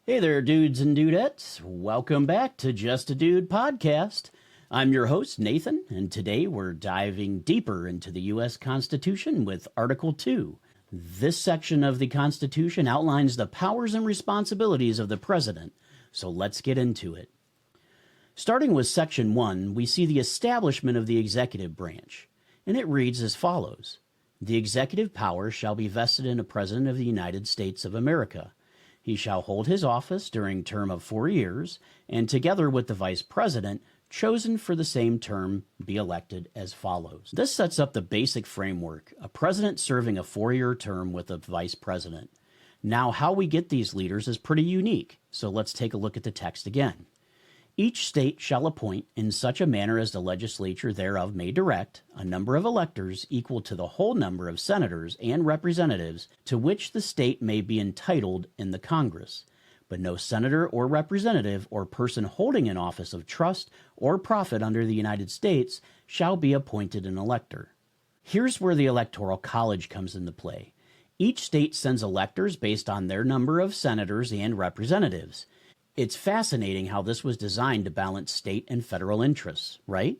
Hey there, dudes and dudettes. Welcome back to Just a Dude podcast. I'm your host, Nathan, and today we're diving deeper into the U.S. Constitution with Article 2. This section of the Constitution outlines the powers and responsibilities of the President, so let's get into it. Starting with Section 1, we see the establishment of the executive branch, and it reads as follows. The executive power shall be vested in a President of the United States of America. He shall hold his office during a term of 4 years, and together with the Vice President, chosen for the same term, be elected as follows. This sets up the basic framework, a president serving a 4-year term with a vice president. Now, how we get these leaders is pretty unique, so let's take a look at the text again. Each state shall appoint, in such a manner as the legislature thereof may direct, a number of electors equal to the whole number of senators and representatives to which the state may be entitled in the Congress. But no senator or representative or person holding an office of trust or profit under the United States shall be appointed an elector. Here's where the Electoral College comes into play. Each state sends electors based on their number of senators and representatives. It's fascinating how this was designed to balance state and federal interests, right?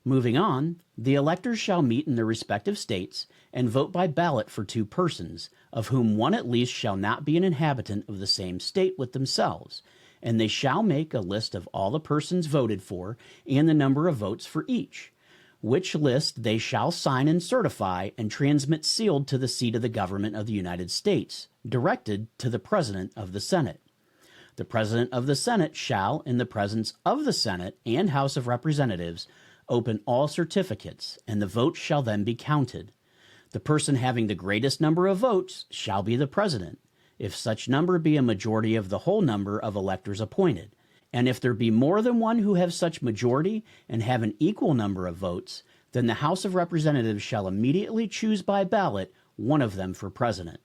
Moving on, the electors shall meet in their respective states and vote by ballot for 2 persons, of whom one at least shall not be an inhabitant of the same state with themselves, and they shall make a list of all the persons voted for and the number of votes for each, which list they shall sign and certify and transmit sealed to the seat of the government of the United States, directed to the President of the Senate. The President of the Senate shall, in the presence of the Senate and House of Representatives, open all certificates, and the votes shall then be counted. The person having the greatest number of votes shall be the President, if such number be a majority of the whole number of electors appointed. And if there be more than one who have such majority and have an equal number of votes, then the House of Representatives shall immediately choose by ballot one of them for President.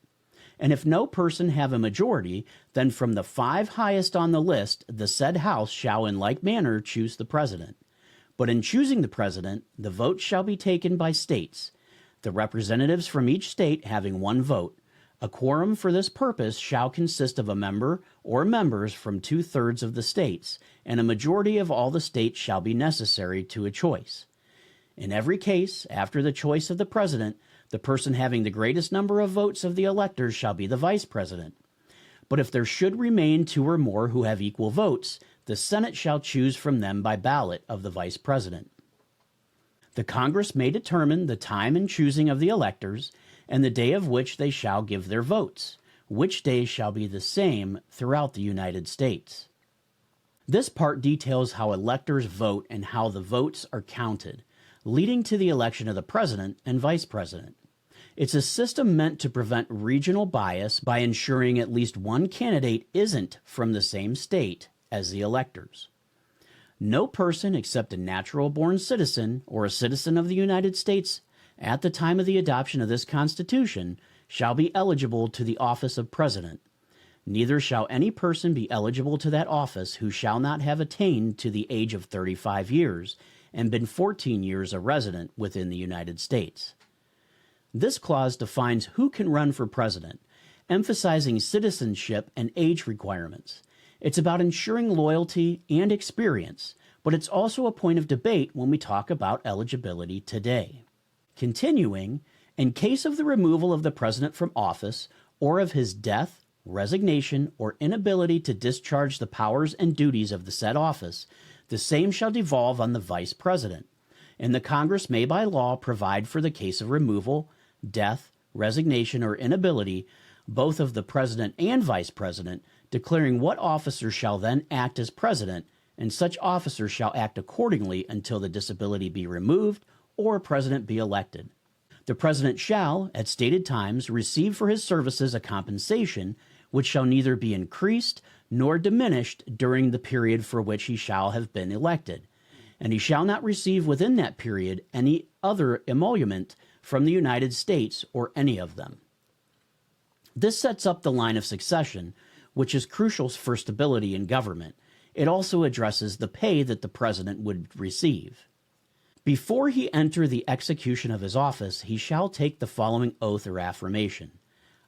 And if no person have a majority, then from the 5 highest on the list, the said House shall in like manner choose the President. But in choosing the President, the vote shall be taken by states, the representatives from each state having 1 vote. A quorum for this purpose shall consist of a member or members from 2/3 of the states, and a majority of all the states shall be necessary to a choice. In every case, after the choice of the President, the person having the greatest number of votes of the electors shall be the Vice President. But if there should remain 2 or more who have equal votes, the Senate shall choose from them by ballot of the Vice President. The Congress may determine the time and choosing of the electors, and the day of which they shall give their votes, which day shall be the same throughout the United States. This part details how electors vote and how the votes are counted, leading to the election of the President and Vice President. It's a system meant to prevent regional bias by ensuring at least one candidate isn't from the same state as the electors. No person except a natural-born citizen or a citizen of the United States at the time of the adoption of this Constitution shall be eligible to the office of President. Neither shall any person be eligible to that office who shall not have attained to the age of 35 years and been 14 years a resident within the United States. This clause defines who can run for president, emphasizing citizenship and age requirements. It's about ensuring loyalty and experience, but it's also a point of debate when we talk about eligibility today. Continuing, in case of the removal of the president from office or of his death, resignation, or inability to discharge the powers and duties of the said office, the same shall devolve on the vice president, and the Congress may by law provide for the case of removal, death, resignation, or inability, both of the president and vice president, declaring what officer shall then act as president, and such officer shall act accordingly until the disability be removed or a president be elected. The president shall, at stated times, receive for his services a compensation which shall neither be increased nor diminished during the period for which he shall have been elected, and he shall not receive within that period any other emolument from the United States or any of them. This sets up the line of succession, which is crucial for stability in government. It also addresses the pay that the president would receive. Before he enter the execution of his office, he shall take the following oath or affirmation.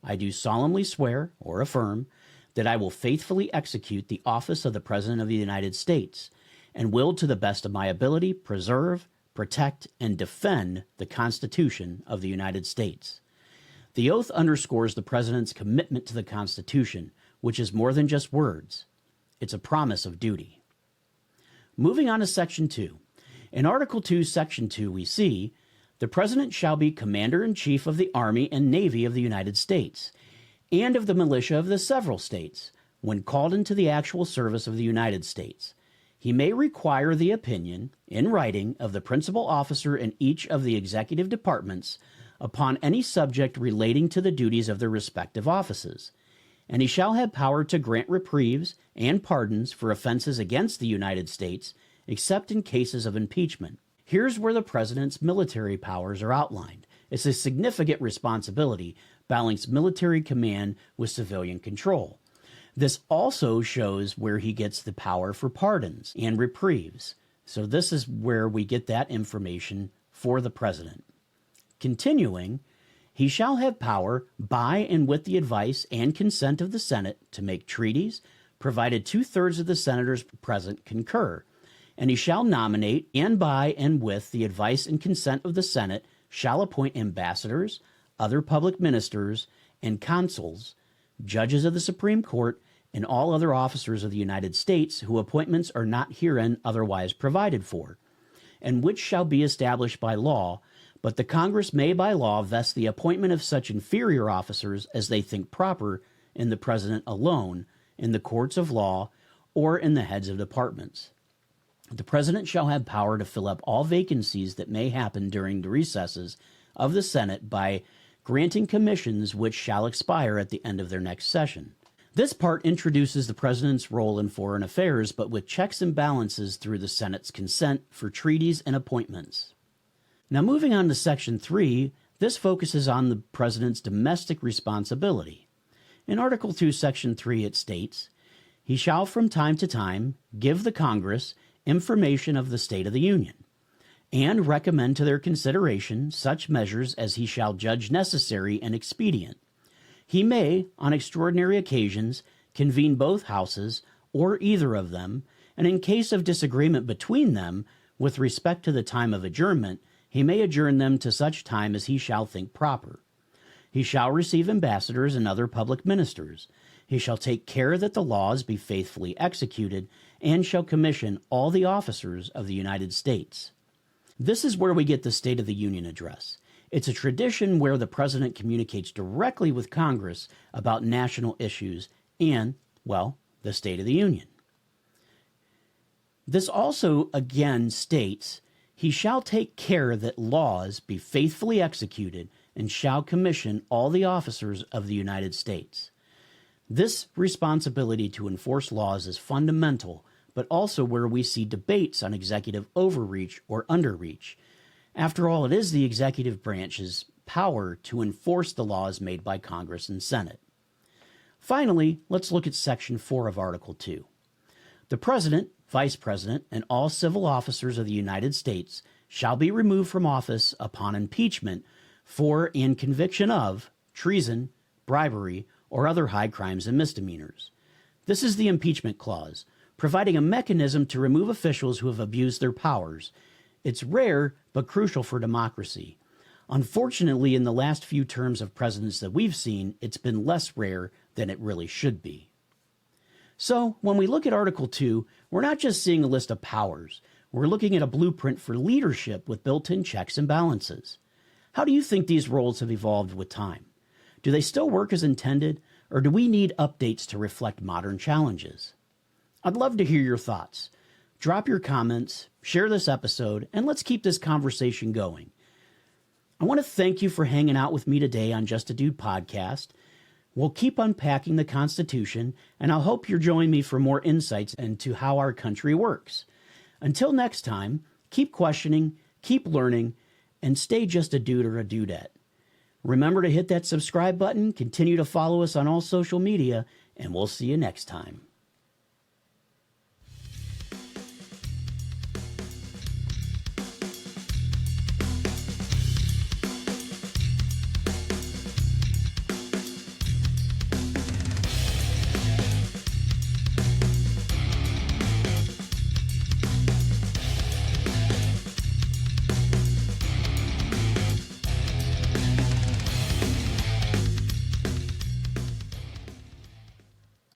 I do solemnly swear or affirm that I will faithfully execute the office of the President of the United States and will, to the best of my ability, preserve, protect, and defend the Constitution of the United States. The oath underscores the President's commitment to the Constitution, which is more than just words. It's a promise of duty. Moving on to Section 2. In Article 2, Section 2, we see, the President shall be Commander-in-Chief of the Army and Navy of the United States, and of the militia of the several states, when called into the actual service of the United States. He may require the opinion, in writing, of the principal officer in each of the executive departments upon any subject relating to the duties of their respective offices. And he shall have power to grant reprieves and pardons for offenses against the United States, except in cases of impeachment. Here's where the President's military powers are outlined. It's a significant responsibility, balance military command with civilian control. This also shows where he gets the power for pardons and reprieves. So this is where we get that information for the President. Continuing, he shall have power by and with the advice and consent of the Senate to make treaties, provided 2/3 of the senators present concur. And he shall nominate, and by and with the advice and consent of the Senate, shall appoint ambassadors, other public ministers, and consuls, judges of the Supreme Court, and all other officers of the United States whose appointments are not herein otherwise provided for, and which shall be established by law, but the Congress may by law vest the appointment of such inferior officers as they think proper in the President alone, in the courts of law, or in the heads of departments. The President shall have power to fill up all vacancies that may happen during the recesses of the Senate by granting commissions which shall expire at the end of their next session. This part introduces the President's role in foreign affairs, but with checks and balances through the Senate's consent for treaties and appointments. Now moving on to Section 3, this focuses on the President's domestic responsibility. In Article 2, Section 3, it states, he shall from time to time give the Congress information of the State of the Union, and recommend to their consideration such measures as he shall judge necessary and expedient. He may, on extraordinary occasions, convene both houses, or either of them, and in case of disagreement between them, with respect to the time of adjournment, he may adjourn them to such time as he shall think proper. He shall receive ambassadors and other public ministers. He shall take care that the laws be faithfully executed, and shall commission all the officers of the United States. This is where we get the State of the Union address. It's a tradition where the President communicates directly with Congress about national issues and, well, the State of the Union. This also again states, he shall take care that laws be faithfully executed and shall commission all the officers of the United States. This responsibility to enforce laws is fundamental, but also where we see debates on executive overreach or underreach. After all, it is the executive branch's power to enforce the laws made by Congress and Senate. Finally, let's look at Section 4 of Article 2. The President, Vice President, and all civil officers of the United States shall be removed from office upon impeachment for and conviction of treason, bribery, or other high crimes and misdemeanors. This is the impeachment clause, providing a mechanism to remove officials who have abused their powers. It's rare, but crucial for democracy. Unfortunately, in the last few terms of presidents that we've seen, it's been less rare than it really should be. So, when we look at Article 2, we're not just seeing a list of powers. We're looking at a blueprint for leadership with built-in checks and balances. How do you think these roles have evolved with time? Do they still work as intended, or do we need updates to reflect modern challenges? I'd love to hear your thoughts. Drop your comments, share this episode, and let's keep this conversation going. I want to thank you for hanging out with me today on Just a Dude podcast. We'll keep unpacking the Constitution, and I hope you're joining me for more insights into how our country works. Until next time, keep questioning, keep learning, and stay just a dude or a dudette. Remember to hit that subscribe button, continue to follow us on all social media, and we'll see you next time.